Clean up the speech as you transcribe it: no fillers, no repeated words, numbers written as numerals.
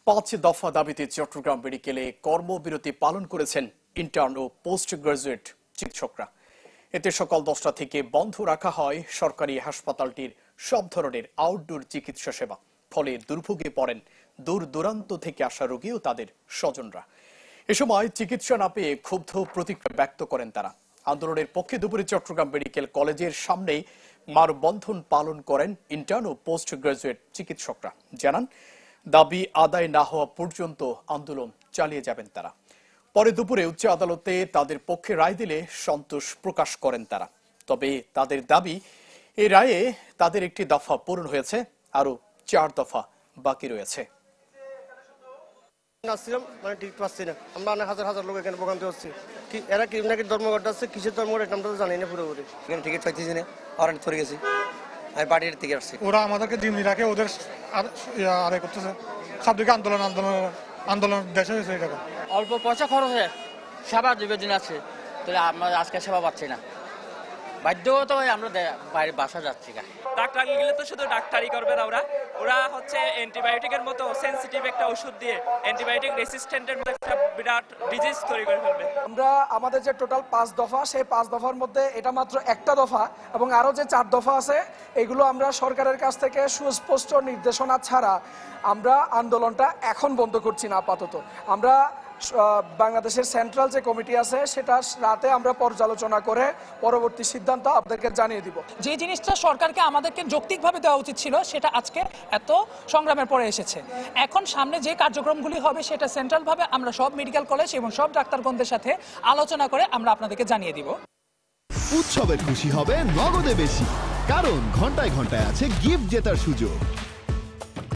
পাঁচ দফা দাবিতে চট্টগ্রাম মেডিকেলে কর্মবিরতি পালন করেছেন ইন্টার্ন ও পোস্ট গ্রাজুয়েট চিকিৎসকরা। এতে সকাল 10টা থেকে বন্ধ রাখা হয় সরকারি হাসপাতালটির সব ধরনের আউটডোর চিকিৎসা সেবা। ফলে দুর্ভোগে পড়েন দূর দূরান্ত থেকে আসা রোগী ও তাদের স্বজনরা। এ সময় চিকিৎসা না পেয়ে ক্ষুব্ধ প্রতিক্রিয়া ব্যক্ত করেন তারা। আন্দোলনের পক্ষে দুপুরে চট্টগ্রাম মেডিকেল কলেজের সামনেই মানববন্ধন পালন করেন ইন্টার্ন ও পোস্ট গ্রাজুয়েট চিকিৎসকরা। জানান, দাবি আদায় না হওয়া পর্যন্ত আন্দোলন চালিয়ে যাবেন তারা। পরে দুপুরে উচ্চ আদালতে তাদের পক্ষে রায় দিলে সন্তোষ প্রকাশ করেন তারা। তবে তাদের দাবি, এই রায়ে তাদের একটি দফা পূরণ হয়েছে, আরো 4 দফা বাকি রয়েছে। ঠিক পাচ্ছি না, আমরা অনেক হাজার হাজার লোক এখানে ভোগান্তি হচ্ছে। কি এরা কি নাকি ধর্মঘট আছে, কিসের ধর্মঘট এটা আমরা তো জানি না পুরোপুরি। এখানে টিকিট পাইতেছি না, অরেঞ্জ পড়ে গেছি, আমি পার্টির থেকে আসছি। ওরা আমাদেরকে দিন রাখে, ওদের আদায় করতেছে। সব দিকে আন্দোলন দেশে হয়েছে। এটা অল্প পয়সা খরচে সেবা নিবেদন আছে, তাহলে আমরা আজকে সেবা পাচ্ছি না, বাধ্যগত হয়ে আমরা বাইরে বাসা যাচ্ছি। ডাক্তার গেলে তো শুধু ডাক্তারি করবে না, ওরা হচ্ছে অ্যান্টিবায়োটিকের মতো সেন্সিটিভ একটা ওষুধ দিয়ে অ্যান্টিবায়োটিক রেসিস্ট্যান্টের মতো একটা বিরাট ডিজিজ তৈরি করে ফেলবে। আমরা আমাদের যে টোটাল 5 দফা, সেই 5 দফার মধ্যে এটা মাত্র একটা দফা এবং আরো যে 4 দফা আছে, এগুলো আমরা সরকারের কাছ থেকে সুস্পষ্ট নির্দেশনা ছাড়া আমরা আন্দোলনটা এখন বন্ধ করছি না। আপাতত আমরা বাংলাদেশের সেন্ট্রাল যে কমিটি আছে, সেটা রাতে আমরা পর্যালোচনা করে পরবর্তী সিদ্ধান্ত আপনাদেরকে জানিয়ে দিব। যে জিনিসটা সরকারকে আমাদেরকে যৌক্তিকভাবে দেওয়া উচিত ছিল, সেটা আজকে এত সংগ্রামের পরে এসেছে। এখন সামনে যে কার্যক্রমগুলি হবে, সেটা সেন্ট্রাল ভাবে আমরা সব মেডিকেল কলেজ এবং সব ডাক্তারগণদের সাথে আলোচনা করে আমরা আপনাদেরকে জানিয়ে দিব। উৎসবের খুশি হবে নগদে বেশি, কারণ ঘন্টায় ঘন্টায় আছে গিফট জেতার সুযোগ।